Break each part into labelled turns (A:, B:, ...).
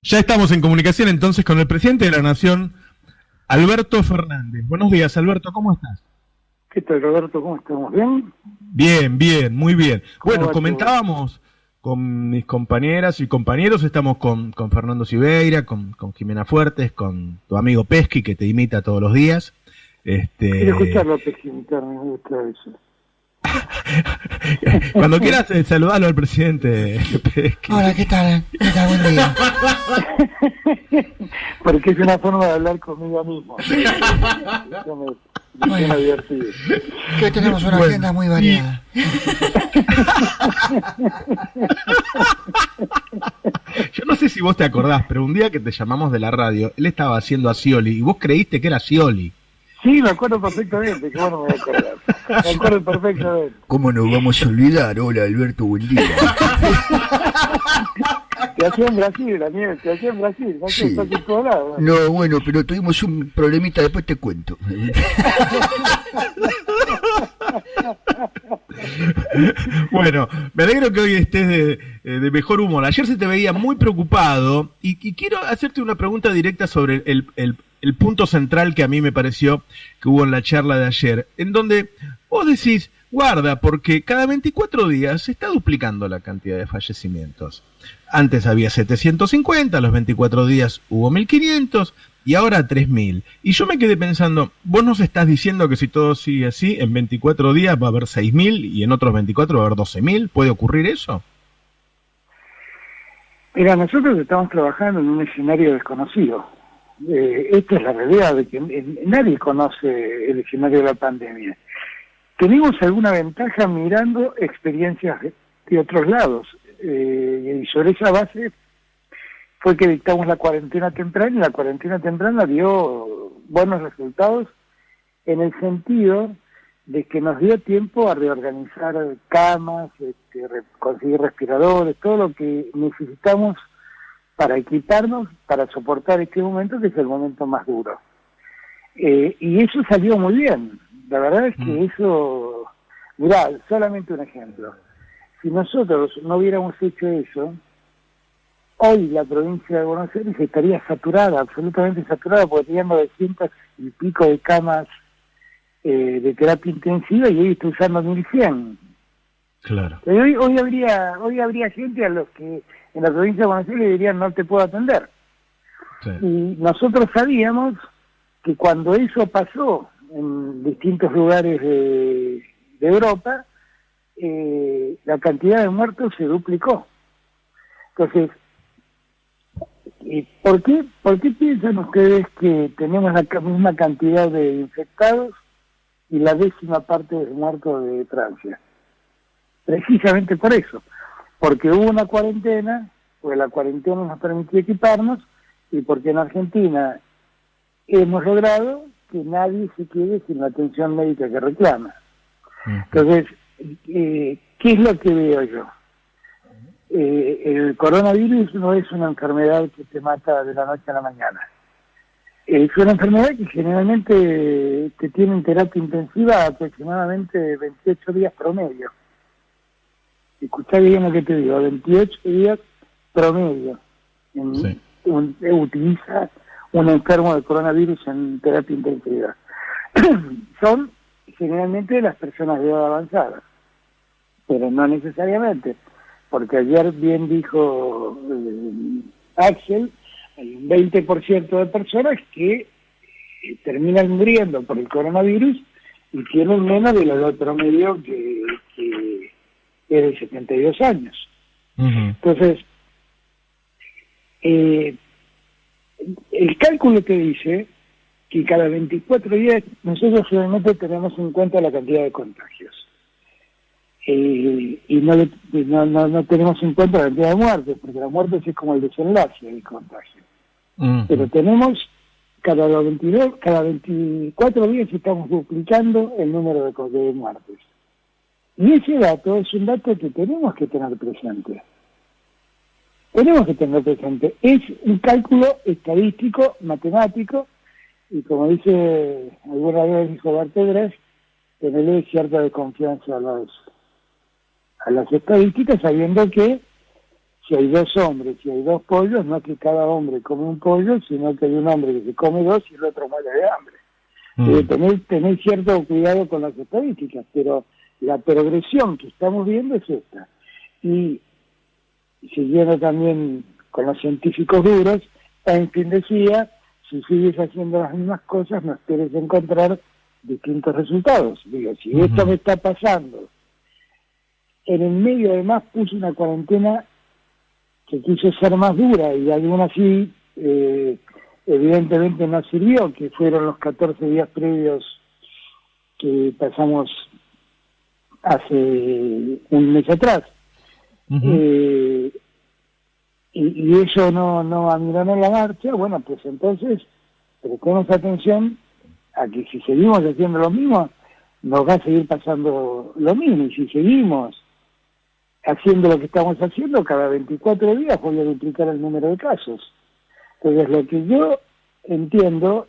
A: Ya estamos en comunicación entonces con el presidente de la Nación, Alberto Fernández. Buenos días, Alberto, ¿cómo estás?
B: ¿Qué tal, Roberto? ¿Cómo estamos? ¿Bien?
A: Bien, bien, muy bien.
B: ¿Cómo
A: Bueno,
B: va todo?
A: comentábamos con mis compañeras y compañeros, estamos con Fernando Siveira, con Jimena Fuertes, con tu amigo Pesqui, que te imita todos los días.
B: Quiero
A: Este,
B: escucharlo, Pesquimitar, me gusta eso.
A: Cuando quieras saludarlo al presidente Pesqui.
C: Hola, ¿qué tal? ¿Qué tal? Buen día.
B: Porque es una forma de hablar conmigo mismo. Eso me suena divertido.
C: Que hoy tenemos una
A: Bueno,
C: agenda muy variada.
A: Yo no sé si vos te acordás, pero un día que te llamamos de la radio, él estaba haciendo a Scioli y vos creíste que era Scioli.
B: Sí, me acuerdo perfectamente, que bueno me voy a acordar. Me acuerdo perfectamente.
D: ¿Cómo nos vamos a olvidar? Hola, Alberto, buen día.
B: Te hacía en Brasil, Daniel, te hacía en Brasil, no sé,
D: Sí.
B: estás en todos lados.
D: No, bueno, pero tuvimos un problemita, después te cuento.
A: Bueno, me alegro que hoy estés de mejor humor. Ayer se te veía muy preocupado y quiero hacerte una pregunta directa sobre el punto central que a mí me pareció que hubo en la charla de ayer, en donde vos decís, guarda, porque cada 24 días se está duplicando la cantidad de fallecimientos. Antes había 750, a los 24 días hubo 1500 y ahora 3000. Y yo me quedé pensando, vos nos estás diciendo que si todo sigue así, en 24 días va a haber 6000 y en otros 24 va a haber 12000. ¿Puede ocurrir eso?
B: Mira, nosotros estamos trabajando en un escenario desconocido. Esta es la realidad, de que nadie conoce el escenario de la pandemia. Tenemos alguna ventaja mirando experiencias de otros lados, y sobre esa base fue que dictamos la cuarentena temprana, y la cuarentena temprana dio buenos resultados en el sentido de que nos dio tiempo a reorganizar camas, conseguir respiradores, todo lo que necesitamos para equiparnos, para soportar este momento, que es el momento más duro. Y eso salió muy bien. La verdad es que eso, mirá, solamente un ejemplo. Si nosotros no hubiéramos hecho eso, hoy la provincia de Buenos Aires estaría saturada, absolutamente saturada, porque tenía 900 y pico de camas de terapia intensiva y hoy está usando 1100.
A: Claro.
B: Hoy habría gente a los que en la provincia de Buenos Aires le dirían no te puedo atender.
A: Sí.
B: Y nosotros sabíamos que cuando eso pasó en distintos lugares de Europa, la cantidad de muertos se duplicó. Entonces, ¿por qué piensan ustedes que tenemos la misma cantidad de infectados y la 10ª parte de muertos de Francia? Precisamente por eso, porque hubo una cuarentena, porque la cuarentena nos permitió equiparnos, y porque en Argentina hemos logrado que nadie se quede sin la atención médica que reclama. Entonces, ¿qué es lo que veo yo? El coronavirus no es una enfermedad que te mata de la noche a la mañana. Es una enfermedad que generalmente te tiene en terapia intensiva aproximadamente 28 días promedio. Escuchá bien lo que te digo, 28 días promedio.
A: Sí.
B: Utiliza un enfermo de coronavirus en terapia intensiva. Son generalmente las personas de edad avanzada, pero no necesariamente, porque ayer bien dijo Axel, hay un 20% de personas que terminan muriendo por el coronavirus y tienen menos de la edad promedio que es de 72 años. Entonces, el cálculo te dice que cada 24 días nosotros realmente tenemos en cuenta la cantidad de contagios. Y no tenemos en cuenta la cantidad de muertes, porque la muerte es como el desenlace del contagio. Pero tenemos cada 24 días estamos duplicando el número de muertes. Y ese dato es un dato que tenemos que tener presente. Es un cálculo estadístico, matemático, y como dice alguna vez dijo Bartedras, tenerle cierta desconfianza a las estadísticas, sabiendo que si hay 2 hombres, si hay 2 pollos, no es que cada hombre come un pollo, sino que hay un hombre que se come 2 y el otro muere de hambre. Tener cierto cuidado con las estadísticas, pero la progresión que estamos viendo es esta. Y siguiendo también con los científicos duros, Einstein decía, si sigues haciendo las mismas cosas, no esperes encontrar distintos resultados. Digo, si esto me está pasando, en el medio además puse una cuarentena que quiso ser más dura y aún así evidentemente no sirvió, que fueron los 14 días previos que pasamos hace un mes atrás. Y eso no admiraron la marcha. Bueno, pues entonces prestemos atención a que si seguimos haciendo lo mismo, nos va a seguir pasando lo mismo, y si seguimos haciendo lo que estamos haciendo, cada 24 días voy a duplicar el número de casos. Entonces, lo que yo entiendo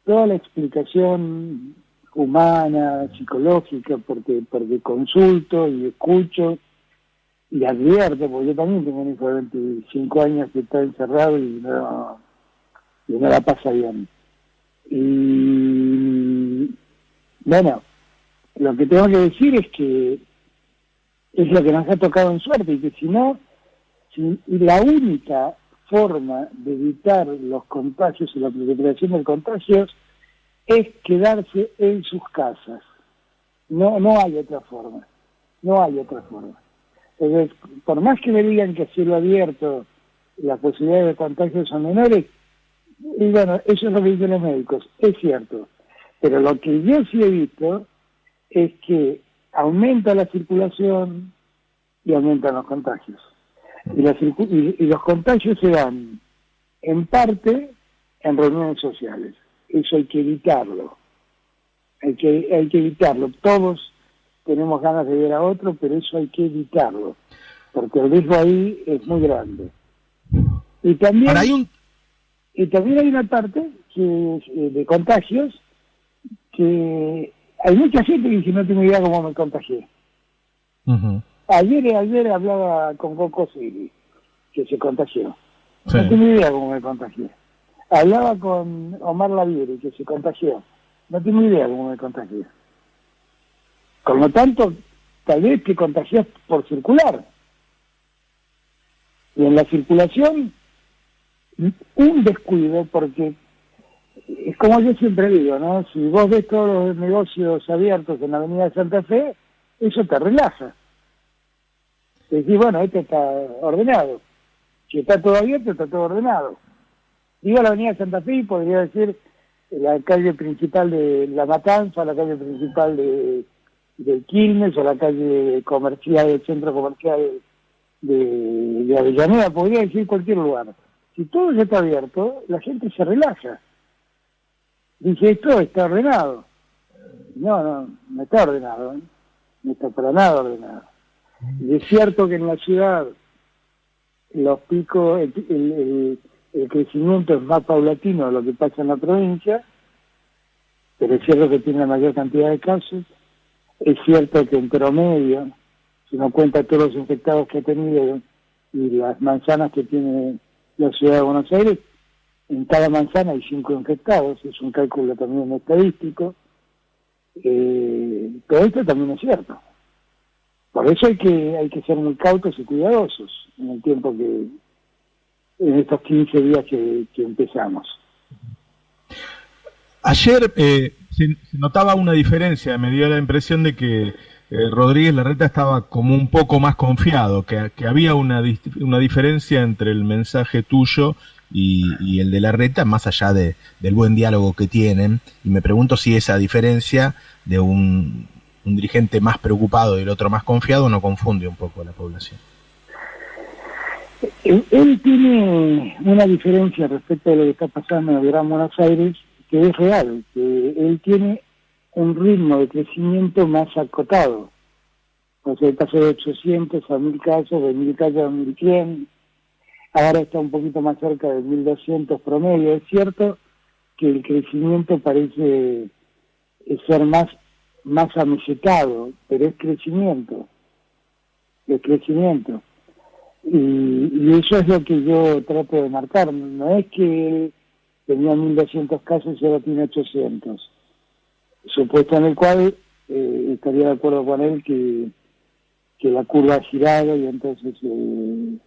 B: toda la explicación humana, psicológica, porque consulto y escucho y advierto, porque yo también tengo un hijo de 25 años que está encerrado y no la pasa bien. Y bueno, lo que tengo que decir es que es lo que nos ha tocado en suerte, y que si la única forma de evitar los contagios y la proliferación de contagios es quedarse en sus casas. No hay otra forma. Entonces, por más que me digan que a cielo abierto las posibilidades de contagio son menores, y bueno, eso es lo que dicen los médicos, es cierto. Pero lo que yo sí he visto es que aumenta la circulación y aumentan los contagios. Y los contagios se dan, en parte, en reuniones sociales. Eso hay que evitarlo. Hay que evitarlo. Todos tenemos ganas de ver a otro, pero eso hay que evitarlo, porque el riesgo ahí es muy grande. Y también, hay una parte de contagios que hay mucha gente que dice, no tengo idea cómo me contagié. Ayer hablaba con Coco Siri, que se contagió. Sí. No tengo idea cómo me contagié. Hablaba con Omar Lavieri, que se contagió. No tengo idea cómo me contagié. Por lo tanto, tal vez te contagias por circular. Y en la circulación, un descuido, porque es como yo siempre digo, ¿no? Si vos ves todos los negocios abiertos en la avenida de Santa Fe, eso te relaja. Decís, bueno, esto está ordenado. Si está todo abierto, está todo ordenado. Digo la avenida de Santa Fe y podría decir la calle principal de La Matanza, la calle principal de Quilmes, o la calle comercial del centro comercial de Avellaneda, podría decir cualquier lugar. Si todo ya está abierto, la gente se relaja. Dice, esto está ordenado. No está ordenado, ¿eh? No está para nada ordenado. Y es cierto que en la ciudad los picos, el crecimiento es más paulatino de lo que pasa en la provincia, pero es cierto que tiene la mayor cantidad de casos. Es cierto que en promedio, si uno cuenta todos los infectados que ha tenido y las manzanas que tiene la ciudad de Buenos Aires, en cada manzana hay 5 infectados, es un cálculo también estadístico. Pero esto también es cierto. Por eso hay que ser muy cautos y cuidadosos en el tiempo en estos 15 días que empezamos.
A: Ayer se notaba una diferencia, me dio la impresión de que Rodríguez Larreta estaba como un poco más confiado, que había una diferencia entre el mensaje tuyo y el de Larreta, más allá del buen diálogo que tienen, y me pregunto si esa diferencia de un dirigente más preocupado y el otro más confiado no confunde un poco a la población.
B: Él tiene una diferencia respecto a lo que está pasando en el Gran Buenos Aires, que es real, que él tiene un ritmo de crecimiento más acotado. O sea, pasó de 800 a 1000 casos, de 1000 casos a 1100, ahora está un poquito más cerca de 1200 promedio. Es cierto que el crecimiento parece ser más amesetado, pero es crecimiento. de crecimiento. Y eso es lo que yo trato de marcar. No es que él tenía 1.200 casos y ahora tiene 800. Supuesto en el cual estaría de acuerdo con él que la curva ha girado y entonces no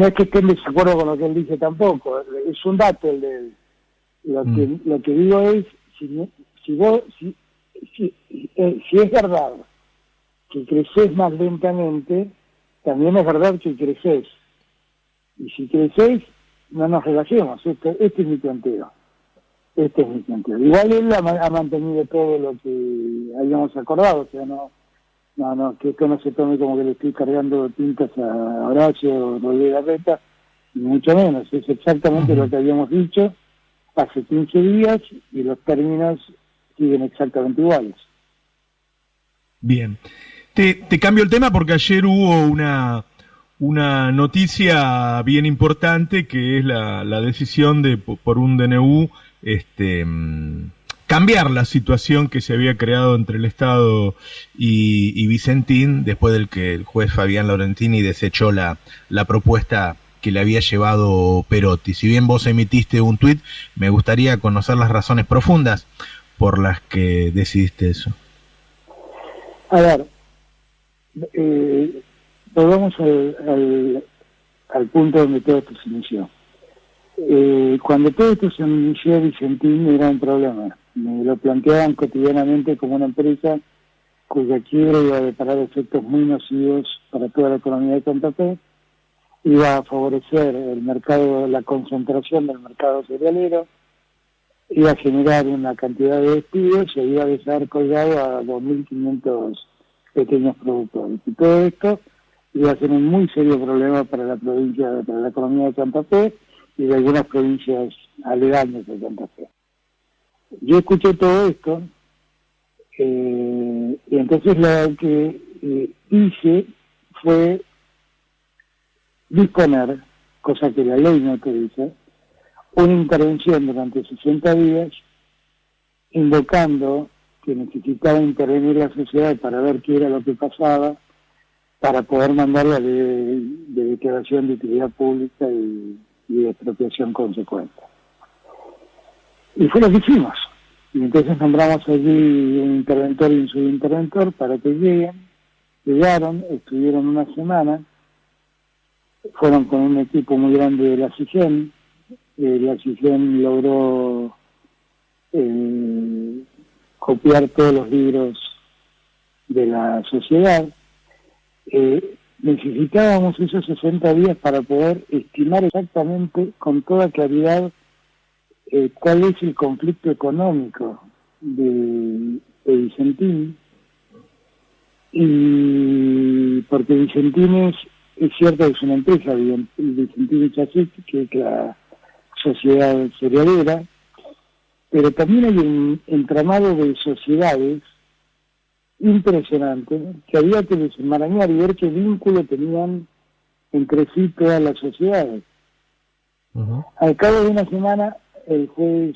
B: es que esté en desacuerdo con lo que él dice tampoco, es un dato el de él. Lo que digo es, si es verdad que creces más lentamente, también es verdad que creces. Y si creces, no nos relajemos. Este es mi planteo. Igual él ha mantenido todo lo que habíamos acordado, o sea, no, que esto no se tome como que le estoy cargando tintas a Horacio Rodríguez Larreta, ni mucho menos. Es exactamente lo que habíamos dicho hace 15 días y los términos siguen exactamente iguales.
A: Bien. Te cambio el tema porque ayer hubo una noticia bien importante que es la decisión de por un DNU cambiar la situación que se había creado entre el Estado y Vicentín después del que el juez Fabián Laurentini desechó la propuesta que le había llevado Perotti. Si bien vos emitiste un tuit, me gustaría conocer las razones profundas por las que decidiste eso.
B: A ver, volvamos al punto donde todo esto se inició. Cuando todo esto se inició, Vicentín era un problema. Me lo planteaban cotidianamente como una empresa cuya quiebra iba a deparar efectos muy nocivos para toda la economía de Santa Fe, iba a favorecer el mercado, la concentración del mercado cerealero, iba a generar una cantidad de despidos y iba a dejar colgado a 2.500 pequeños productores. Y todo esto iba a ser un muy serio problema para la provincia, para la economía de Santa Fe y de algunas provincias aledañas de Santa Fe. Yo escuché todo esto y entonces lo que hice fue disponer, cosa que la ley no autoriza, una intervención durante 60 días invocando que necesitaba intervenir la sociedad para ver qué era lo que pasaba, para poder mandar la ley de declaración de utilidad pública y de expropiación consecuente. Y fue lo que hicimos. Y entonces nombramos allí un interventor y un subinterventor para que lleguen. Llegaron, estuvieron una semana, fueron con un equipo muy grande de la CIGEN. La CIGEN logró copiar todos los libros de la sociedad. Necesitábamos esos 60 días para poder estimar exactamente con toda claridad cuál es el conflicto económico de Vicentín, y porque Vicentín es cierto que es una empresa, Vicentín es así, que es la sociedad cerealera, pero también hay un entramado de sociedades impresionante que había que desenmarañar y ver qué vínculo tenían entre sí todas las sociedades. Uh-huh. Al cabo de una semana, el juez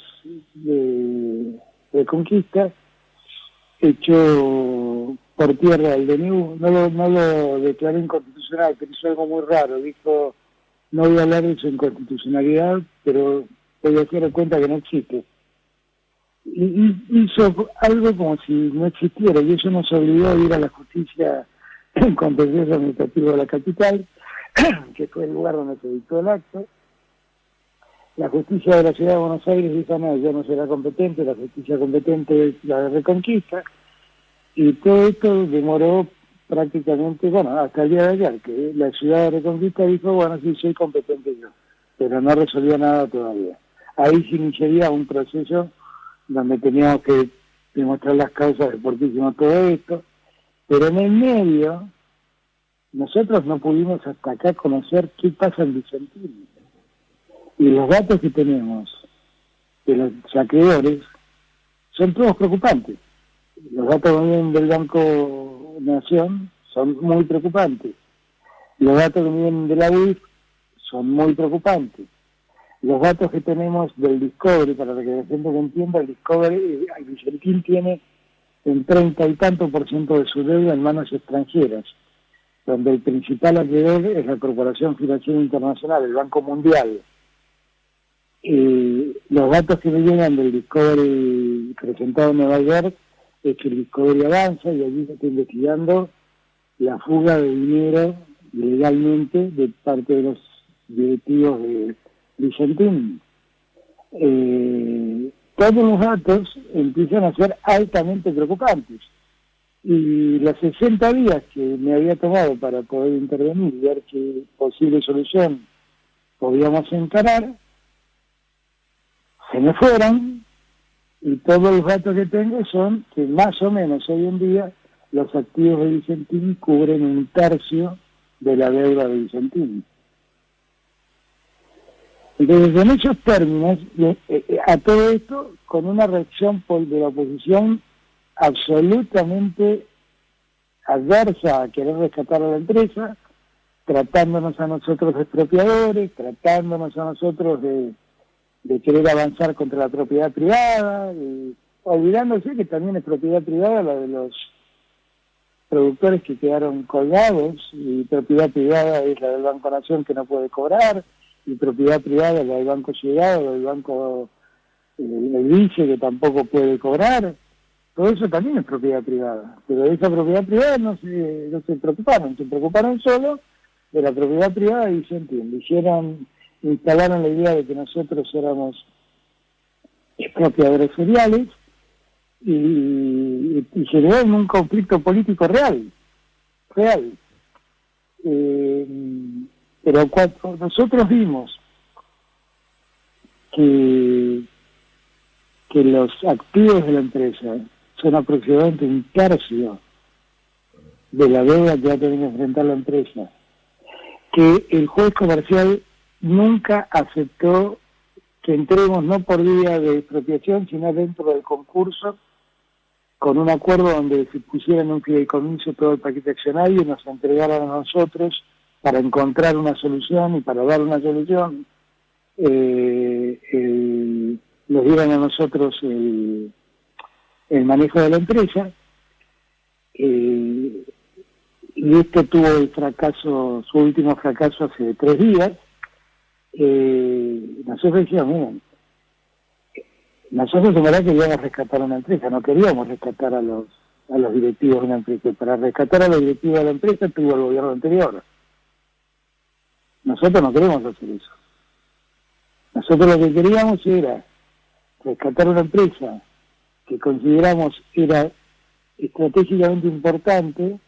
B: de Conquista echó por tierra el DNU, no lo declaró inconstitucional, pero hizo algo muy raro. Dijo, no voy a hablar de su inconstitucionalidad, pero voy a hacer cuenta que no existe. Y hizo algo como si no existiera, y eso nos obligó a ir a la justicia contencioso administrativo de la capital, que fue el lugar donde se dictó el acto. La justicia de la ciudad de Buenos Aires dijo, no, yo no será competente, la justicia competente es la de Reconquista, y todo esto demoró prácticamente, bueno, hasta el día de ayer, que la ciudad de Reconquista dijo, bueno, sí, soy competente yo, pero no resolvió nada todavía. Ahí se iniciaría un proceso donde teníamos que demostrar las causas de por qué hicimos todo esto, pero en el medio nosotros no pudimos hasta acá conocer qué pasa en Vicentín. Y los datos que tenemos de los saqueadores son todos preocupantes. Los datos que vienen del Banco Nación son muy preocupantes. Los datos que vienen de la UIF son muy preocupantes. Los datos que tenemos del Discovery, para que la gente lo entienda, el Discovery, Vicentín tiene un 30 y tanto % de su deuda en manos extranjeras. donde el principal acreedor es la Corporación Financiera Internacional, el Banco Mundial. Los datos que me llegan del Discovery presentado en Nueva York es que el Discovery avanza y allí se está investigando la fuga de dinero legalmente de parte de los directivos de Vicentín. Todos los datos empiezan a ser altamente preocupantes. Y los 60 días que me había tomado para poder intervenir y ver qué posible solución podíamos encarar, se me fueron, y todos los datos que tengo son que más o menos hoy en día los activos de Vicentín cubren 1/3 de la deuda de Vicentín. Entonces, en esos términos, a todo esto, con una reacción de la oposición absolutamente adversa a querer rescatar a la empresa, tratándonos a nosotros de expropiadores, tratándonos a nosotros de querer avanzar contra la propiedad privada, olvidándose que también es propiedad privada la de los productores que quedaron colgados, y propiedad privada es la del Banco Nación, que no puede cobrar, y propiedad privada es la del Banco Ciudad, o del Banco el Vice, que tampoco puede cobrar. Todo eso también es propiedad privada, pero de esa propiedad privada no se preocuparon solo de la propiedad privada de Vicentín. Instalaron la idea de que nosotros éramos expropiadores seriales y generó en un conflicto político real. Pero cuando nosotros vimos que los activos de la empresa son aproximadamente 1/3 de la deuda que va a tener que enfrentar la empresa, que el juez comercial nunca aceptó que entremos no por vía de expropiación, sino dentro del concurso, con un acuerdo donde se pusiera en un fideicomiso todo el paquete accionario y nos entregaran a nosotros para encontrar una solución y para dar una solución, nos dieran a nosotros el manejo de la empresa, y esto tuvo su último fracaso hace 3 días. Nosotros decíamos, miren, nosotros en verdad queríamos rescatar a una empresa, no queríamos rescatar a los directivos de una empresa. Para rescatar a los directivos de la empresa tuvo el gobierno anterior. Nosotros no queremos hacer eso. Nosotros lo que queríamos era rescatar una empresa que consideramos era estratégicamente importante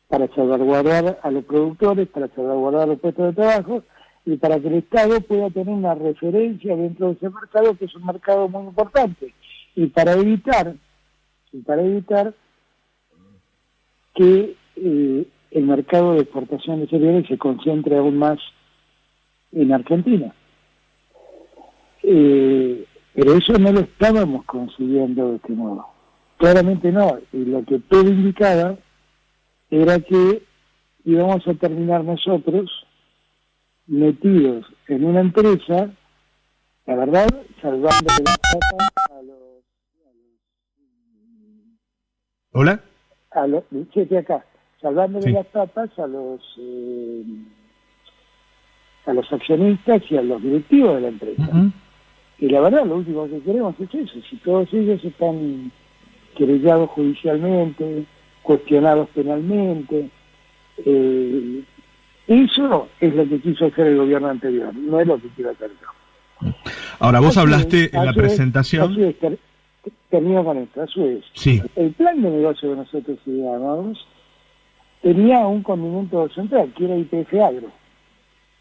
B: para salvaguardar a los productores, para salvaguardar los puestos de trabajo, y para que el Estado pueda tener una referencia dentro de ese mercado, que es un mercado muy importante, y para evitar que el mercado de exportación de cereales se concentre aún más en Argentina. Pero eso no lo estábamos consiguiendo de este modo. Claramente no. Y lo que todo indicaba era que íbamos a terminar nosotros metidos en una empresa, la verdad, salvándole las patas a los
A: ¿Hola?
B: Estoy acá, salvándole las patas a los accionistas y a los directivos de la empresa.
A: Uh-huh.
B: Y la verdad, lo último que queremos es eso. Si todos ellos están querellados judicialmente, cuestionados penalmente, eso es lo que quiso hacer el gobierno anterior, no es lo que quiero hacer yo.
A: Ahora, vos hablaste en la presentación...
B: Así es, termino con esto, así es.
A: Sí.
B: El plan de negocio que nosotros teníamos tenía un condimento central, que era YPF Agro.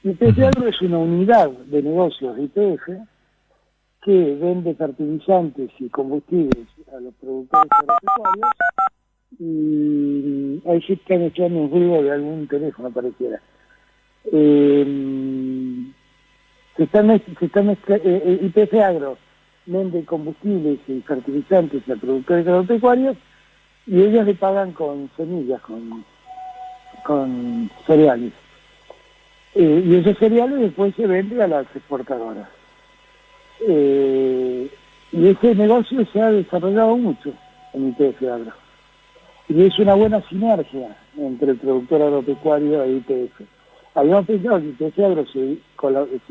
B: YPF Agro es una unidad de negocios de YPF que vende fertilizantes y combustibles a los productores agropecuarios, y ahí sí están echando un ruido de algún teléfono, pareciera. YPF Agro vende combustibles y fertilizantes a productores agropecuarios, y ellos le pagan con semillas, con cereales. Y esos cereales después se venden a las exportadoras. Y ese negocio se ha desarrollado mucho en YPF Agro. y es una buena sinergia entre el productor agropecuario e YPF. Habíamos pensado que YPF Agro se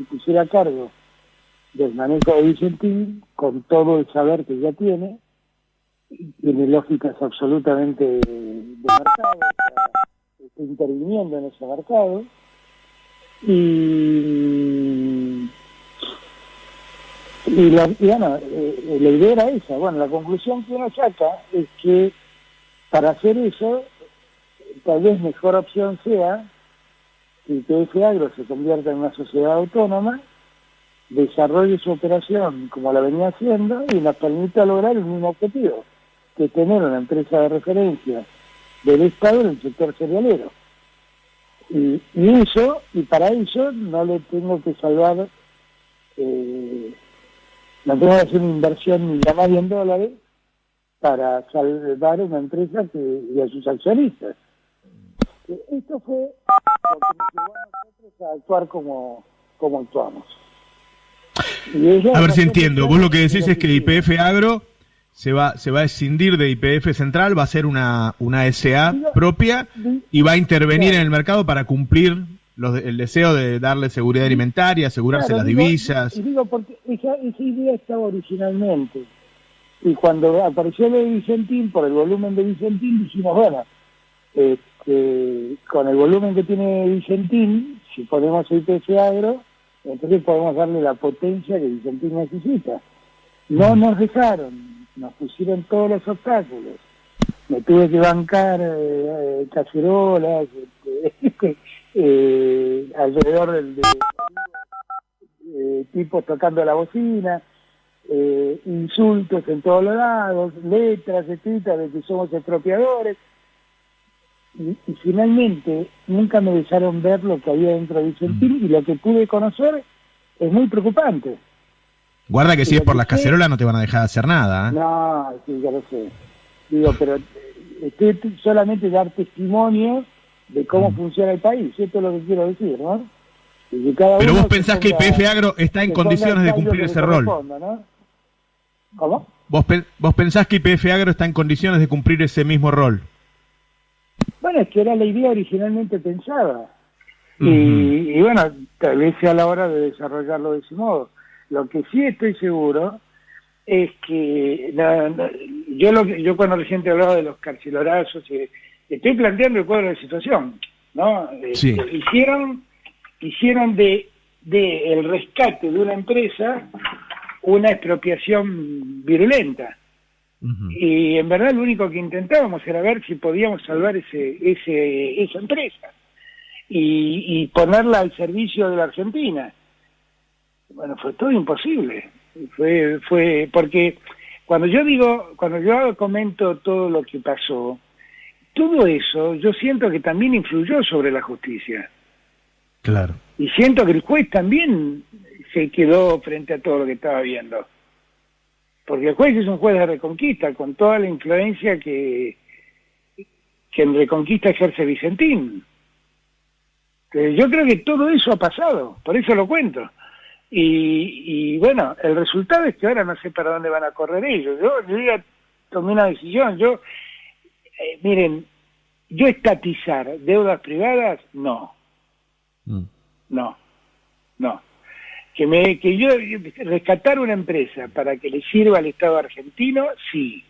B: pusiera a cargo del manejo de Vicentín, con todo el saber que ya tiene lógicas absolutamente de mercado, está interviniendo en ese mercado, la idea era esa. Bueno, la conclusión que uno saca es que para hacer eso, tal vez mejor opción sea que YPF Agro se convierta en una sociedad autónoma, desarrolle su operación como la venía haciendo y nos permita lograr el mismo objetivo, que es tener una empresa de referencia del Estado en el sector cerealero. Y para eso no le tengo que salvar, no tengo que hacer una inversión millonaria en dólares para salvar una empresa y a sus accionistas. Esto fue lo que nos llevó a nosotros a actuar como actuamos.
A: A ver si entiendo. Vos lo que decís es que YPF Agro se va a escindir de YPF Central, va a ser una SA propia y va a intervenir en el mercado para cumplir el deseo de darle seguridad alimentaria, asegurarse las divisas.
B: Y digo porque esa idea estaba originalmente. Y cuando apareció lo de Vicentín, por el volumen de Vicentín, dijimos, bueno, con el volumen que tiene Vicentín, si ponemos YPF Agro, entonces podemos darle la potencia que Vicentín necesita. No nos dejaron, nos pusieron todos los obstáculos. Me tuve que bancar cacerolas, alrededor de tipos tocando la bocina, insultos en todos los lados, letras escritas de que somos expropiadores. Y finalmente nunca me dejaron ver lo que había dentro de Vicentín, y lo que pude conocer es muy preocupante.
A: Guarda que si es por las cacerolas no te van a dejar hacer nada, ¿eh?
B: No, sí, ya lo sé. Digo, pero solamente dar testimonio de cómo funciona el país, esto es lo que quiero decir, ¿no? Y que cada
A: pero
B: uno
A: vos pensás que YPF Agro está en condiciones de cumplir ese rol.
B: ¿No? ¿Cómo?
A: ¿Vos pensás que YPF Agro está en condiciones de cumplir ese mismo rol?
B: Bueno, es que era la idea originalmente pensada. Y bueno, tal vez sea la hora de desarrollarlo de ese modo. Lo que sí estoy seguro es que yo cuando recién hablaba de los carcelorazos, estoy planteando el cuadro de situación, ¿no?
A: Sí.
B: Hicieron de el rescate de una empresa una expropiación virulenta. Y en verdad lo único que intentábamos era ver si podíamos salvar esa empresa y ponerla al servicio de la Argentina. Bueno, fue todo imposible. Fue porque cuando yo comento todo lo que pasó, todo eso yo siento que también influyó sobre la justicia.
A: Claro.
B: Y siento que el juez también se quedó frente a todo lo que estaba viendo. Porque el juez es un juez de Reconquista, con toda la influencia que en Reconquista ejerce Vicentín. Yo creo que todo eso ha pasado, por eso lo cuento. Y bueno, el resultado es que ahora no sé para dónde van a correr ellos. Yo ya tomé una decisión. Miren, yo estatizar deudas privadas, no. Que yo rescatar una empresa para que le sirva al Estado argentino, sí.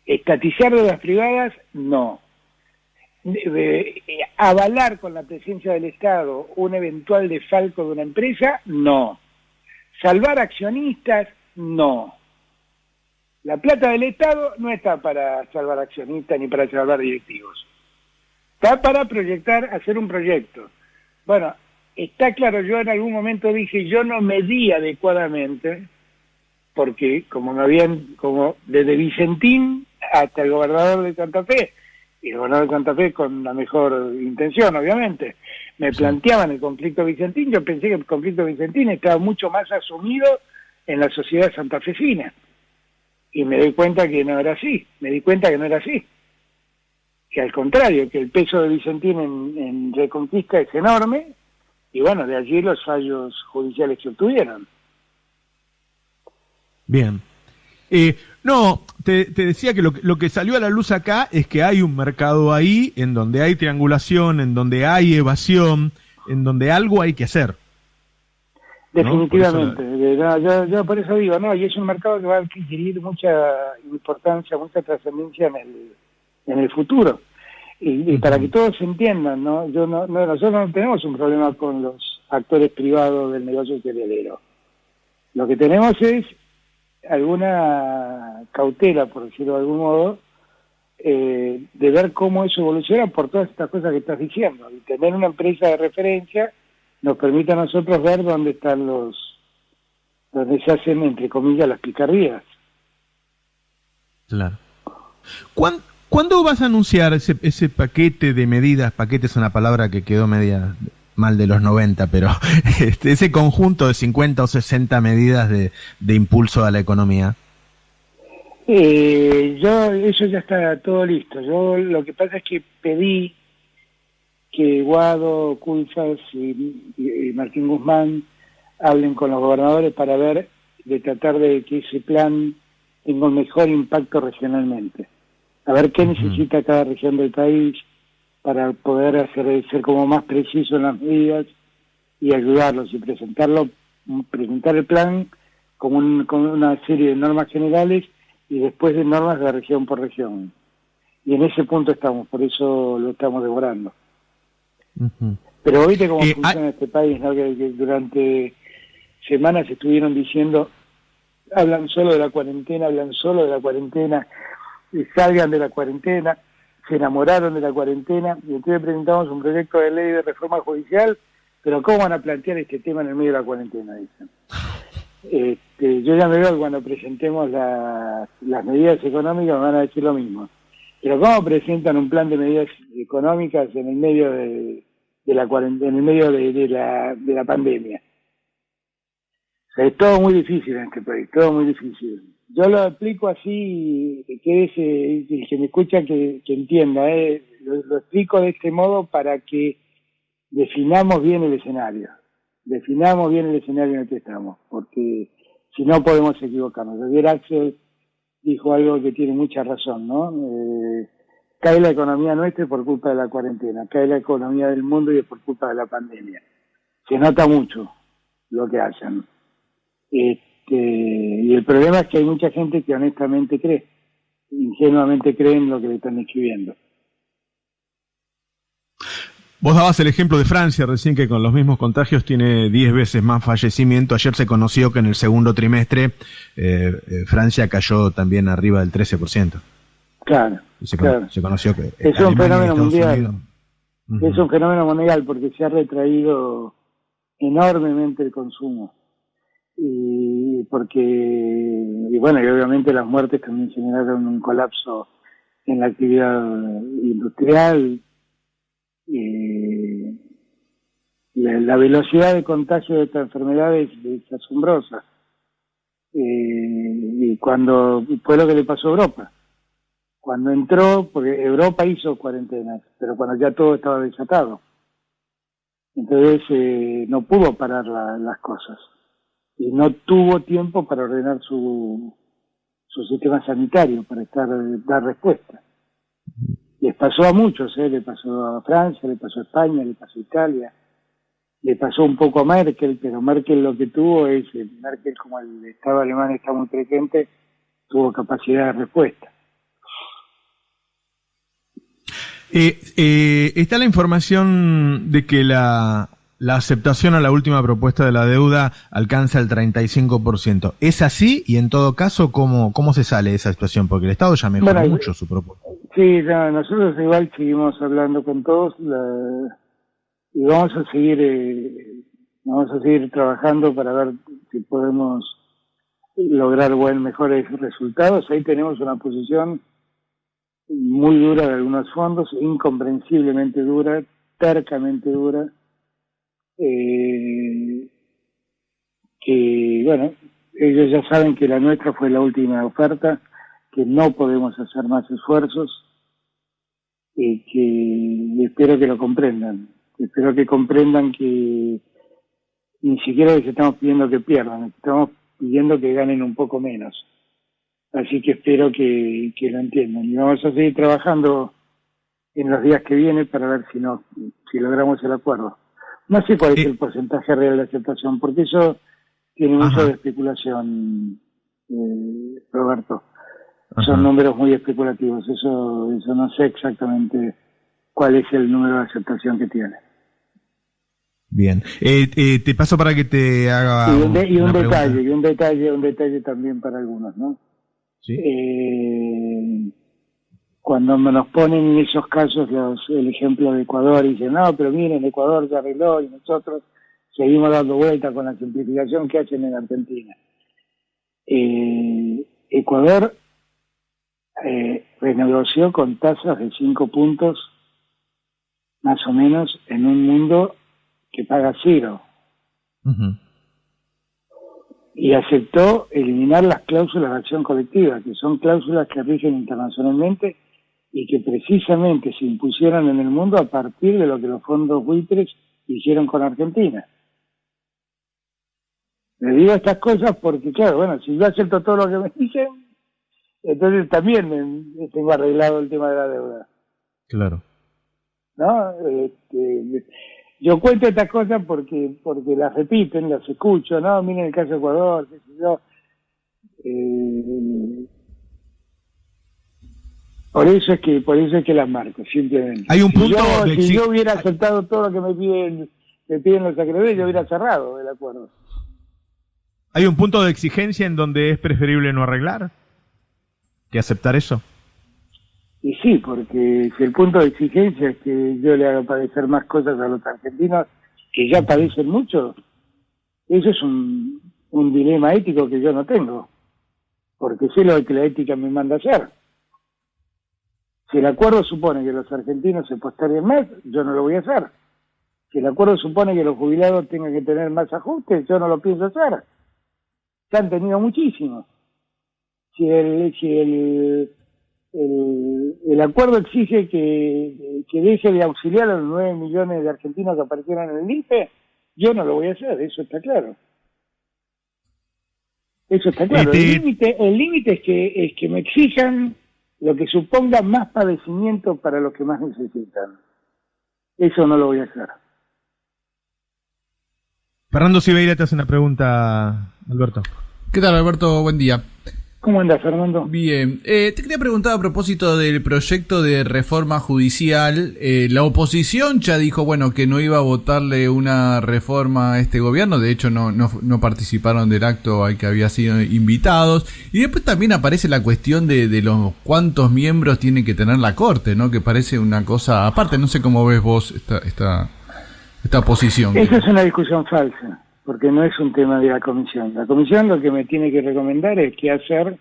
B: Estatizar deudas privadas, no. Avalar con la presencia del Estado un eventual desfalco de una empresa, no. Salvar accionistas, no. La plata del Estado no está para salvar accionistas ni para salvar directivos. Está para hacer un proyecto. Bueno, está claro, yo en algún momento dije, yo no medí adecuadamente, porque como desde Vicentín hasta el gobernador de Santa Fe, y el gobernador de Santa Fe con la mejor intención, obviamente, me planteaban el conflicto vicentín, yo pensé que el conflicto vicentín estaba mucho más asumido en la sociedad santafesina, y me di cuenta que no era así, que al contrario, que el peso de Vicentín en Reconquista es enorme, y bueno, de allí los fallos judiciales que obtuvieron.
A: Bien. No, te decía que lo que salió a la luz acá es que hay un mercado ahí en donde hay triangulación, en donde hay evasión, en donde algo hay que hacer.
B: Definitivamente, yo por eso digo, no, y es un mercado que va a adquirir mucha importancia, mucha trascendencia en el futuro. Y para que todos se entiendan, ¿no? Nosotros no tenemos un problema con los actores privados del negocio cerealero. Lo que tenemos es alguna cautela, por decirlo de algún modo, de ver cómo eso evoluciona por todas estas cosas que estás diciendo. Y tener una empresa de referencia nos permite a nosotros ver dónde están donde se hacen, entre comillas, las picardías.
A: Claro. ¿Cuándo vas a anunciar ese paquete de medidas? Paquete es una palabra que quedó media mal de los 90, pero ese conjunto de 50 o 60 medidas de impulso a la economía.
B: Eso ya está todo listo. Yo lo que pasa es que pedí que Guado, Culfas y Martín Guzmán hablen con los gobernadores para ver, de tratar de que ese plan tenga un mejor impacto regionalmente. A ver qué necesita cada región del país para poder ser como más preciso en las medidas y ayudarlos y presentar el plan con una serie de normas generales y después de normas de región por región. Y en ese punto estamos, por eso lo estamos devorando. Pero viste cómo funciona este país, ¿no? Que durante semanas estuvieron diciendo, hablan solo de la cuarentena, salgan de la cuarentena, se enamoraron de la cuarentena, y entonces presentamos un proyecto de ley de reforma judicial, pero ¿cómo van a plantear este tema en el medio de la cuarentena? Dicen. Yo ya me veo que cuando presentemos las medidas económicas me van a decir lo mismo. Pero ¿cómo presentan un plan de medidas económicas en el medio de la cuarentena, en el medio de la pandemia? O sea, es todo muy difícil en este país, todo muy difícil. Yo lo explico así, que el que me escucha que entienda, lo explico de este modo para que definamos bien el escenario en el que estamos, porque si no podemos equivocarnos. Ayer Axel dijo algo que tiene mucha razón, ¿no? Cae la economía nuestra por culpa de la cuarentena, cae la economía del mundo y es por culpa de la pandemia. Se nota mucho lo que hacen. Y el problema es que hay mucha gente que honestamente ingenuamente cree en lo que le están escribiendo.
A: Vos dabas el ejemplo de Francia recién, que con los mismos contagios tiene 10 veces más fallecimiento. Ayer se conoció que en el segundo trimestre Francia cayó también arriba del 13%.
B: Claro,
A: se conoció que
B: es un fenómeno mundial. Es un fenómeno mundial porque se ha retraído enormemente el consumo. Y bueno, y obviamente las muertes también generaron un colapso en la actividad industrial. La velocidad de contagio de esta enfermedad es asombrosa. Y fue lo que le pasó a Europa. Cuando entró, porque Europa hizo cuarentenas, pero cuando ya todo estaba desatado. Entonces no pudo parar las cosas. Y no tuvo tiempo para ordenar su sistema sanitario, para dar respuesta. Les pasó a muchos, le pasó a Francia, le pasó a España, le pasó a Italia, le pasó un poco a Merkel, pero Merkel lo que tuvo es, Merkel como el Estado alemán está muy presente, tuvo capacidad de respuesta.
A: Está la información de que la aceptación a la última propuesta de la deuda alcanza el 35%. ¿Es así? Y en todo caso, ¿cómo se sale de esa situación? Porque el Estado ya mejoró mucho su propuesta.
B: Sí, nosotros igual seguimos hablando con todos y vamos a seguir trabajando para ver si podemos lograr mejores resultados. Ahí tenemos una posición muy dura de algunos fondos, incomprensiblemente dura, tercamente dura, que bueno, ellos ya saben que la nuestra fue la última oferta, que no podemos hacer más esfuerzos y que espero que lo comprendan. Espero que comprendan que ni siquiera les estamos pidiendo que pierdan, estamos pidiendo que ganen un poco menos. Así que espero que lo entiendan. Y vamos a seguir trabajando en los días que vienen para ver si logramos el acuerdo. No sé cuál es el porcentaje real de aceptación, porque eso tiene mucho de especulación, Roberto. Son números muy especulativos. Eso no sé exactamente cuál es el número de aceptación que tiene.
A: Bien. Te paso para que te haga
B: un detalle también para algunos, ¿no?
A: ¿Sí?
B: Cuando nos ponen en esos casos el ejemplo de Ecuador y dicen, no, pero miren, Ecuador ya arregló y nosotros seguimos dando vueltas con la simplificación que hacen en Argentina. Ecuador renegoció con tasas de 5 puntos más o menos en un mundo que paga 0. Y aceptó eliminar las cláusulas de acción colectiva, que son cláusulas que rigen internacionalmente y que precisamente se impusieron en el mundo a partir de lo que los fondos buitres hicieron con Argentina. Le digo estas cosas porque, claro, bueno, si yo acepto todo lo que me dicen, entonces también tengo arreglado el tema de la deuda.
A: Claro.
B: ¿No? Yo cuento estas cosas porque las repiten, las escucho, ¿no? Miren el caso de Ecuador, qué sé yo. Por eso es que las marco, simplemente.
A: Hay un punto
B: si yo hubiera aceptado todo lo que me piden los acreedores, yo hubiera cerrado el acuerdo.
A: ¿Hay un punto de exigencia en donde es preferible no arreglar que aceptar eso?
B: Y sí, porque si el punto de exigencia es que yo le haga padecer más cosas a los argentinos que ya padecen mucho, eso es un dilema ético que yo no tengo, porque sé lo que la ética me manda a hacer. Si el acuerdo supone que los argentinos se posterguen más, yo no lo voy a hacer. Si el acuerdo supone que los jubilados tengan que tener más ajustes, yo no lo pienso hacer. Se han tenido muchísimos. Si el acuerdo exige que deje de auxiliar a los 9 millones de argentinos que aparecieron en el INPE, yo no lo voy a hacer, eso está claro. Eso está claro. El límite es que me exijan lo que suponga más padecimiento para los que más necesitan. Eso no lo voy a hacer.
A: Fernando Sibeira te hace una pregunta, Alberto.
E: ¿Qué tal, Alberto? Buen día.
B: ¿Cómo andas, Fernando?
E: Bien. Te quería preguntar a propósito del proyecto de reforma judicial. La oposición ya dijo, bueno, que no iba a votarle una reforma a este gobierno. De hecho, no participaron del acto al que había sido invitados. Y después también aparece la cuestión de los cuántos miembros tiene que tener la Corte, ¿no? Que parece una cosa aparte. No sé cómo ves vos esta posición.
B: Esa es una discusión falsa, porque no es un tema de la comisión. La comisión lo que me tiene que recomendar es qué hacer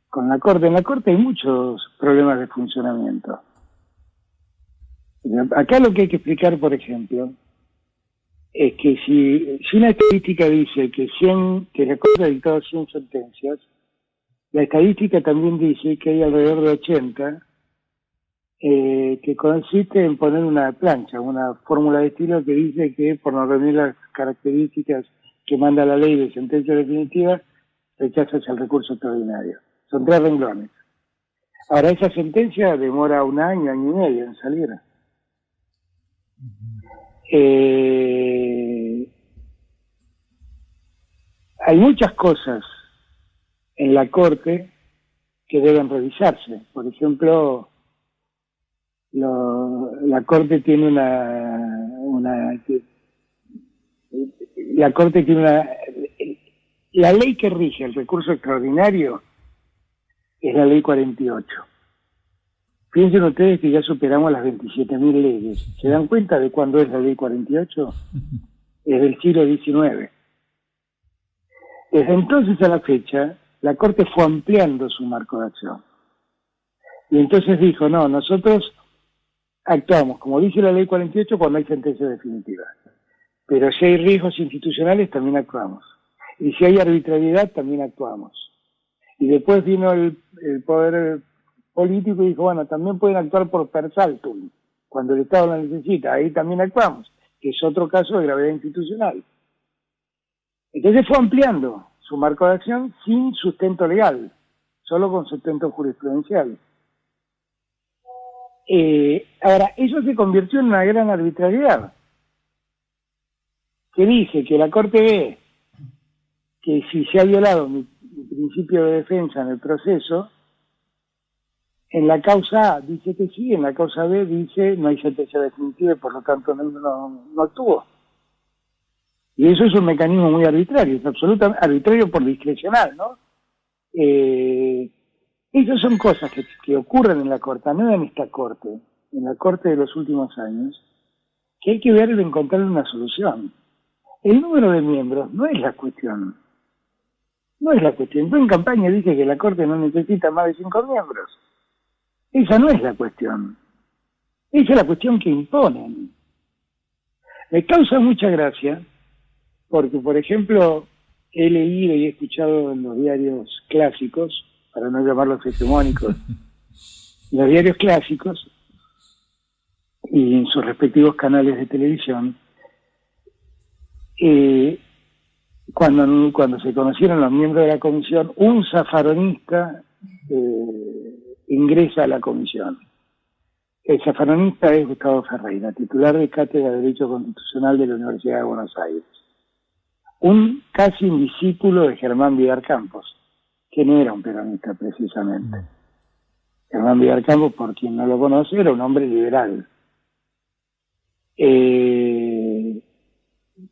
B: con la Corte. En la Corte hay muchos problemas de funcionamiento. Acá lo que hay que explicar, por ejemplo, es que si una estadística dice que la Corte ha dictado 100 sentencias, la estadística también dice que hay alrededor de 80 que consiste en poner una plancha, una fórmula de estilo que dice que por no reunir las características que manda la ley de sentencia definitiva, rechazas el recurso extraordinario. Son 3 renglones. Ahora, esa sentencia demora un año, año y medio en salir. Hay muchas cosas en la Corte que deben revisarse. Por ejemplo, la Corte tiene la ley que rige el recurso extraordinario es la ley 48. Piensen ustedes que ya superamos las 27.000 leyes. ¿Se dan cuenta de cuándo es la ley 48? Es del siglo XIX. Desde entonces a la fecha, la Corte fue ampliando su marco de acción. Y entonces dijo, no, nosotros actuamos, como dice la ley 48, cuando hay sentencia definitiva. Pero si hay riesgos institucionales, también actuamos. Y si hay arbitrariedad, también actuamos. Y después vino el poder político y dijo, bueno, también pueden actuar por per saltum, cuando el Estado la necesita, ahí también actuamos, que es otro caso de gravedad institucional. Entonces fue ampliando su marco de acción sin sustento legal, solo con sustento jurisprudencial. Ahora, eso se convirtió en una gran arbitrariedad, que dice que la Corte ve que si se ha violado mi principio de defensa en el proceso, en la causa A dice que sí, en la causa B dice no hay sentencia definitiva y por lo tanto no actuó. Y eso es un mecanismo muy arbitrario, es absolutamente arbitrario por discrecional, ¿no? Esas son cosas que ocurren en la Corte, no en esta Corte, en la Corte de los últimos años, que hay que ver y encontrarle una solución. El número de miembros no es la cuestión. No es la cuestión. Yo en campaña dije que la Corte no necesita más de 5 miembros. Esa no es la cuestión. Esa es la cuestión que imponen. Me causa mucha gracia porque, por ejemplo, he leído y he escuchado en los diarios clásicos, para no llamarlos hegemónicos, los diarios clásicos y en sus respectivos canales de televisión, cuando se conocieron los miembros de la comisión, un zafaronista ingresa a la comisión. El zafaronista es Gustavo Ferreira, titular de Cátedra de Derecho Constitucional de la Universidad de Buenos Aires. Casi un discípulo de Germán Vidal Campos, que no era un peronista precisamente. Germán Vidal Campos, por quien no lo conoce, era un hombre liberal.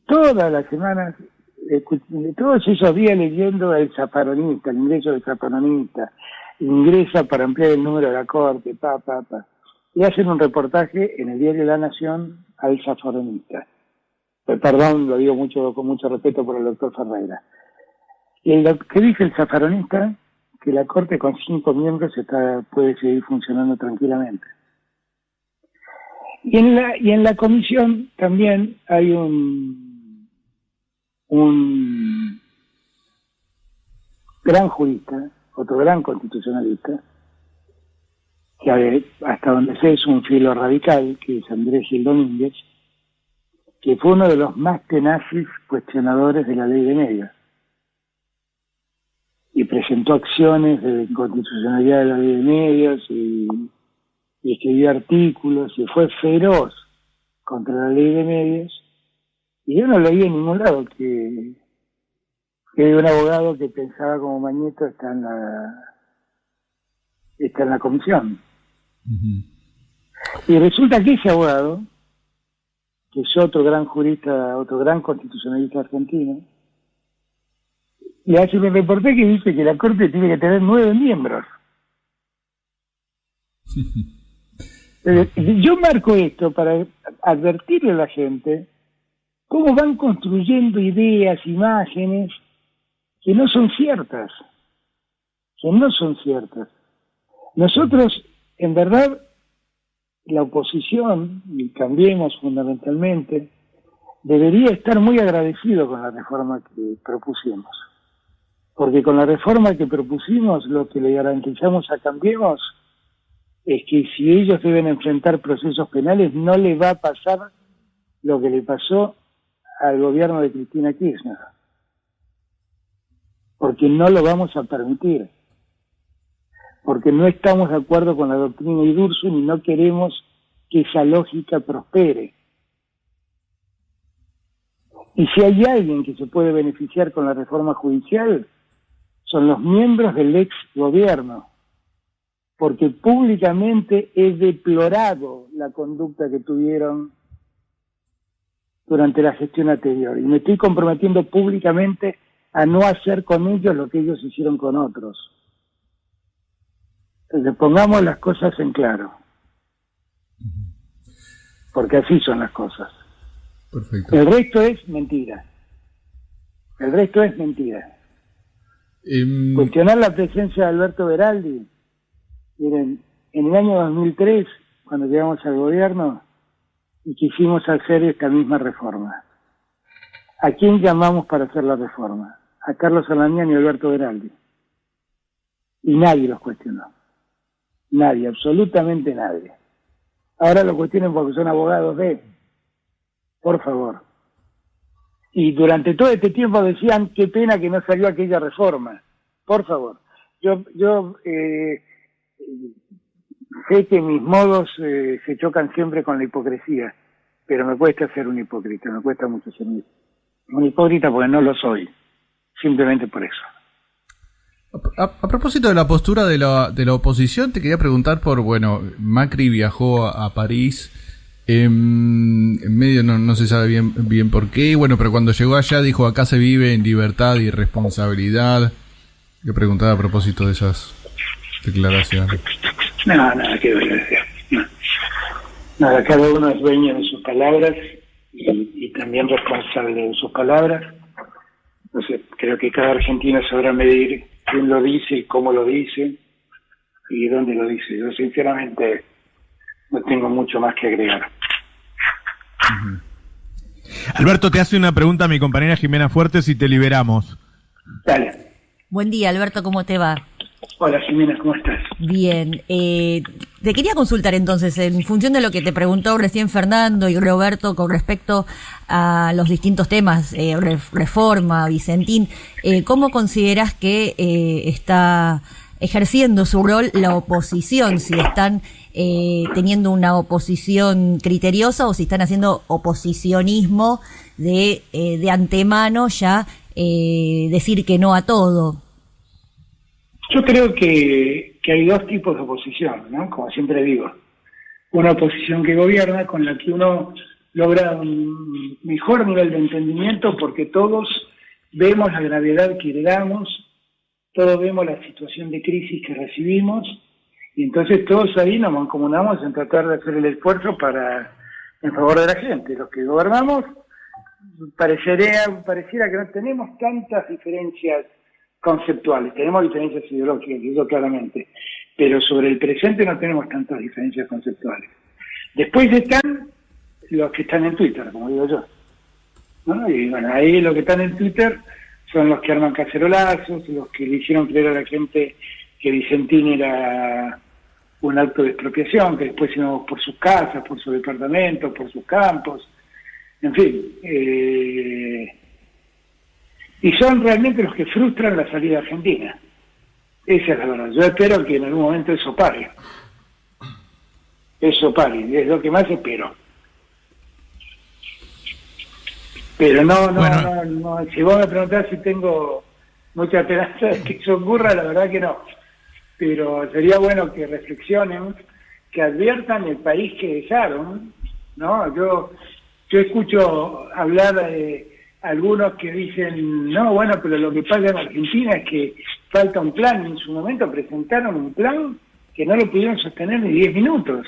B: Todas las semanas, todos esos días leyendo el zafaronista, el ingreso del zafaronista, ingresa para ampliar el número de la Corte, y hacen un reportaje en el diario La Nación al zafaronista. Perdón, lo digo con mucho respeto por el doctor Ferreira. Y ¿qué dice el zafaronista? Que la Corte con 5 miembros puede seguir funcionando tranquilamente. Y en la comisión también hay un gran jurista, otro gran constitucionalista, que hasta donde sé es un filo radical, que es Andrés Gil Domínguez, que fue uno de los más tenaces cuestionadores de la ley de medios. Y presentó acciones de inconstitucionalidad de la ley de medios y escribió artículos y fue feroz contra la ley de medios. Y yo no lo vi en ningún lado que un abogado que pensaba como Mañeto está en la comisión. Uh-huh. Y resulta que ese abogado, que es otro gran jurista, otro gran constitucionalista argentino, le hace un reportaje que dice que la Corte tiene que tener 9 miembros. Yo marco esto para advertirle a la gente cómo van construyendo ideas, imágenes que no son ciertas. Nosotros, en verdad, la oposición, y Cambiemos fundamentalmente, debería estar muy agradecido con la reforma que propusimos. Porque con la reforma que propusimos, lo que le garantizamos a Cambiemos es que si ellos deben enfrentar procesos penales, no les va a pasar lo que le pasó al gobierno de Cristina Kirchner. Porque no lo vamos a permitir. Porque no estamos de acuerdo con la doctrina Idursun y no queremos que esa lógica prospere. Y si hay alguien que se puede beneficiar con la reforma judicial, son los miembros del ex gobierno, porque públicamente he deplorado la conducta que tuvieron durante la gestión anterior y me estoy comprometiendo públicamente a no hacer con ellos lo que ellos hicieron con otros. Entonces pongamos las cosas en claro, porque así son las cosas.
E: Perfecto.
B: El resto es mentira. Cuestionar la presencia de Alberto Beraldi. Miren, en el año 2003, cuando llegamos al gobierno y quisimos hacer esta misma reforma, ¿a quién llamamos para hacer la reforma? A Carlos Alanián y Alberto Beraldi. Y nadie los cuestionó. Nadie, absolutamente nadie. Ahora lo cuestionan porque son abogados por favor. Y durante todo este tiempo decían, qué pena que no salió aquella reforma. Por favor. Yo sé que mis modos se chocan siempre con la hipocresía, pero me cuesta ser un hipócrita, me cuesta mucho ser un hipócrita porque no lo soy, simplemente por eso.
E: A propósito de la postura de la oposición, te quería preguntar Macri viajó a París, en medio no se sabe bien por qué, pero cuando llegó allá dijo acá se vive en libertad y responsabilidad. Yo preguntaba a propósito de esas declaraciones.
B: Nada que ver. Nada, cada uno es dueño de sus palabras y también responsable de sus palabras. Entonces, creo que cada argentino sabrá medir quién lo dice y cómo lo dice y dónde lo dice. Yo, sinceramente, no tengo mucho más que agregar.
A: Uh-huh. Alberto, te hace una pregunta mi compañera Jimena Fuertes y te liberamos.
B: Dale.
F: Buen día, Alberto, ¿cómo te va?
B: Hola, Jimena, ¿cómo estás?
F: Bien. Te quería consultar entonces, en función de lo que te preguntó recién Fernando y Roberto con respecto a los distintos temas, reforma, Vicentín, ¿cómo consideras que está ejerciendo su rol la oposición? Si están teniendo una oposición criteriosa o si están haciendo oposicionismo de antemano ya decir que no a todo.
B: Yo creo que hay dos tipos de oposición, ¿no? Como siempre digo. Una oposición que gobierna, con la que uno logra un mejor nivel de entendimiento porque todos vemos la gravedad que heredamos, todos vemos la situación de crisis que recibimos, y entonces todos ahí nos mancomunamos en tratar de hacer el esfuerzo en favor de la gente. Los que gobernamos pareciera que no tenemos tantas diferencias conceptuales, tenemos diferencias ideológicas, eso claramente, pero sobre el presente no tenemos tantas diferencias conceptuales. Después están los que están en Twitter, como digo yo, ¿no? Y ahí los que están en Twitter son los que arman cacerolazos, los que le hicieron creer a la gente que Vicentín era un acto de expropiación, que después íbamos por sus casas, por sus departamentos, por sus campos, en fin, y son realmente los que frustran la salida argentina. Esa es la verdad. Yo espero que en algún momento eso pare. Eso pare, es lo que más espero. Pero no. Si vos me preguntás si tengo mucha esperanza de que eso ocurra, la verdad que no. Pero sería bueno que reflexionen, que adviertan el país que dejaron, ¿no? Yo escucho hablar de algunos que dicen, pero lo que pasa en Argentina es que falta un plan. En su momento presentaron un plan que no lo pudieron sostener ni 10 minutos.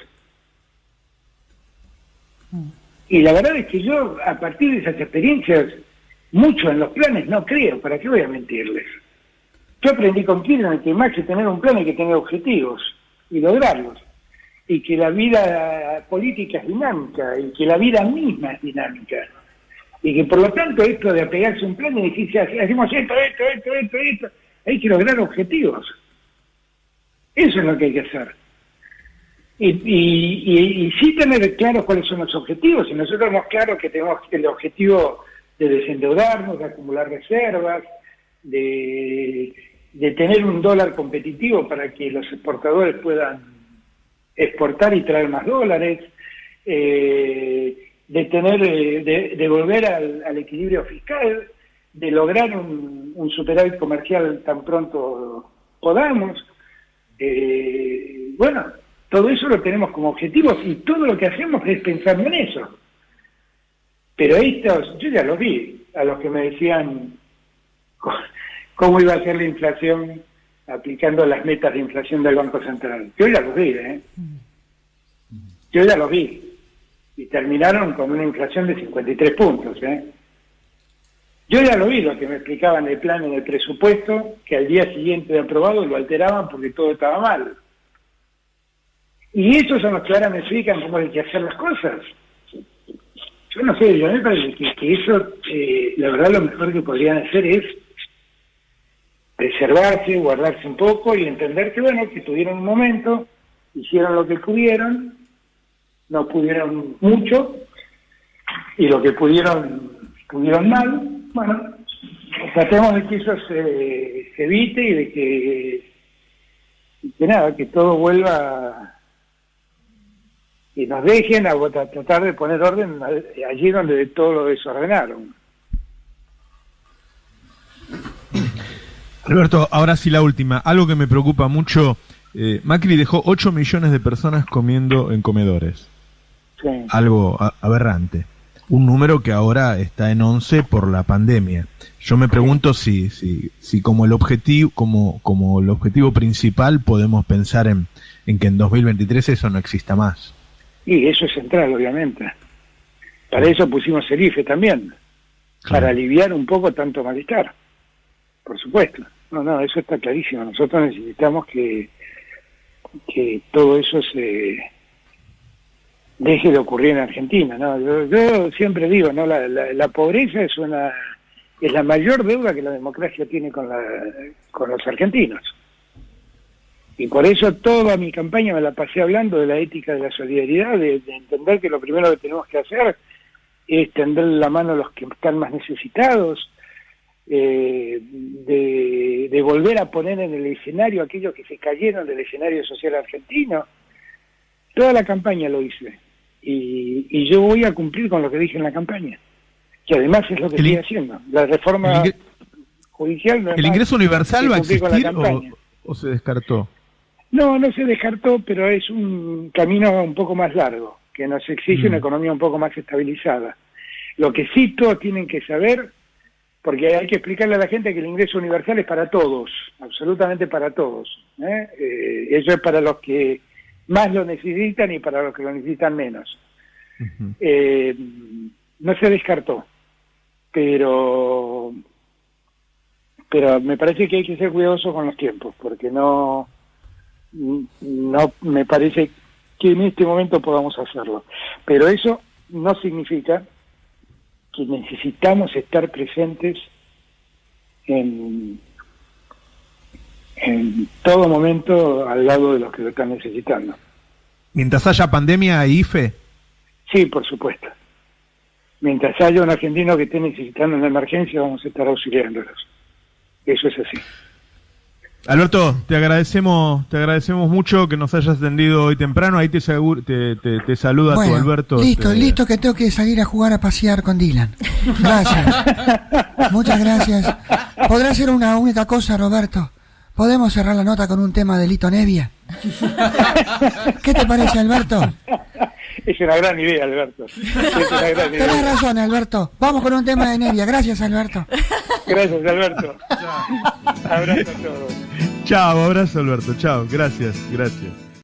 B: Y la verdad es que yo, a partir de esas experiencias, mucho en los planes no creo. ¿Para qué voy a mentirles? Yo aprendí con Kirchner que más que tener un plan hay que tener objetivos y lograrlos. Y que la vida política es dinámica, y que la vida misma es dinámica. Y que por lo tanto esto de apegarse a un plan y decir, hacemos esto, hay que lograr objetivos. Eso es lo que hay que hacer. Y sí tener claro cuáles son los objetivos. Y nosotros tenemos claro que tenemos el objetivo de desendeudarnos, de acumular reservas, de tener un dólar competitivo para que los exportadores puedan exportar y traer más dólares, de volver al equilibrio fiscal, de lograr un superávit comercial tan pronto podamos. Todo eso lo tenemos como objetivos y todo lo que hacemos es pensando en eso. Pero yo ya los vi, a los que me decían cómo iba a ser la inflación aplicando las metas de inflación del Banco Central. Yo ya los vi, Yo ya los vi. Y terminaron con una inflación de 53 puntos, Yo ya lo vi, lo que me explicaban el plan en el presupuesto, que al día siguiente de aprobado lo alteraban porque todo estaba mal. Y esos son los que ahora me explican cómo hay que hacer las cosas. Yo no sé, yo me parece que eso, la verdad, lo mejor que podrían hacer es preservarse, guardarse un poco y entender que tuvieron un momento, hicieron lo que pudieron, no pudieron mucho, y lo que pudieron mal. Tratemos de que eso se evite y de que y que nada, que todo vuelva y nos dejen a tratar de poner orden allí donde todo lo desordenaron.
A: Alberto, ahora sí la última. Algo que me preocupa mucho, Macri dejó 8 millones de personas comiendo en comedores.
B: Sí.
A: Algo aberrante. Un número que ahora está en 11 por la pandemia. Yo me pregunto si como el objetivo, como el objetivo principal podemos pensar en que en 2023 eso no exista más.
B: Y eso es central, obviamente. Para eso pusimos el IFE también, para aliviar un poco tanto malestar. Por supuesto. No, eso está clarísimo. Nosotros necesitamos que todo eso se deje de ocurrir en Argentina, ¿no? Yo siempre digo, ¿no? La pobreza es la mayor deuda que la democracia tiene con los argentinos. Y por eso toda mi campaña me la pasé hablando de la ética de la solidaridad, de entender que lo primero que tenemos que hacer es tender la mano a los que están más necesitados, de volver a poner en el escenario a aquellos que se cayeron del escenario social argentino. Toda la campaña lo hice. Y yo voy a cumplir con lo que dije en la campaña, que además es lo que estoy haciendo. La reforma judicial no es
A: ¿El ingreso universal va a existir
B: con
A: o se descartó?
B: No se descartó, pero es un camino un poco más largo, que nos exige una economía un poco más estabilizada. Lo que sí todos tienen que saber, porque hay que explicarle a la gente que el ingreso universal es para todos, absolutamente para todos. Eso es para los que más lo necesitan y para los que lo necesitan menos. No se descartó, pero me parece que hay que ser cuidadoso con los tiempos, porque no me parece que en este momento podamos hacerlo. Pero eso no significa que necesitamos estar presentes en todo momento al lado de los que lo están necesitando.
A: Mientras haya pandemia, ¿hay IFE?
B: Sí, por supuesto. Mientras haya un argentino que esté necesitando una emergencia, vamos a estar auxiliándolos. Eso es así.
A: Alberto, te agradecemos mucho que nos hayas atendido hoy temprano. Ahí te saluda
C: Bueno,
A: tu Alberto.
C: Listo, que tengo que salir a jugar a pasear con Dylan. Gracias. Muchas gracias. ¿Podrá hacer una única cosa, Roberto? ¿Podemos cerrar la nota con un tema de Lito Nevia? ¿Qué te parece, Alberto?
B: Es una gran idea, Alberto.
C: Tenés razón, Alberto. Vamos con un tema de Nevia. Gracias, Alberto.
B: Gracias, Alberto. Abrazo a todos.
A: Chao, abrazo, Alberto. Chao, gracias.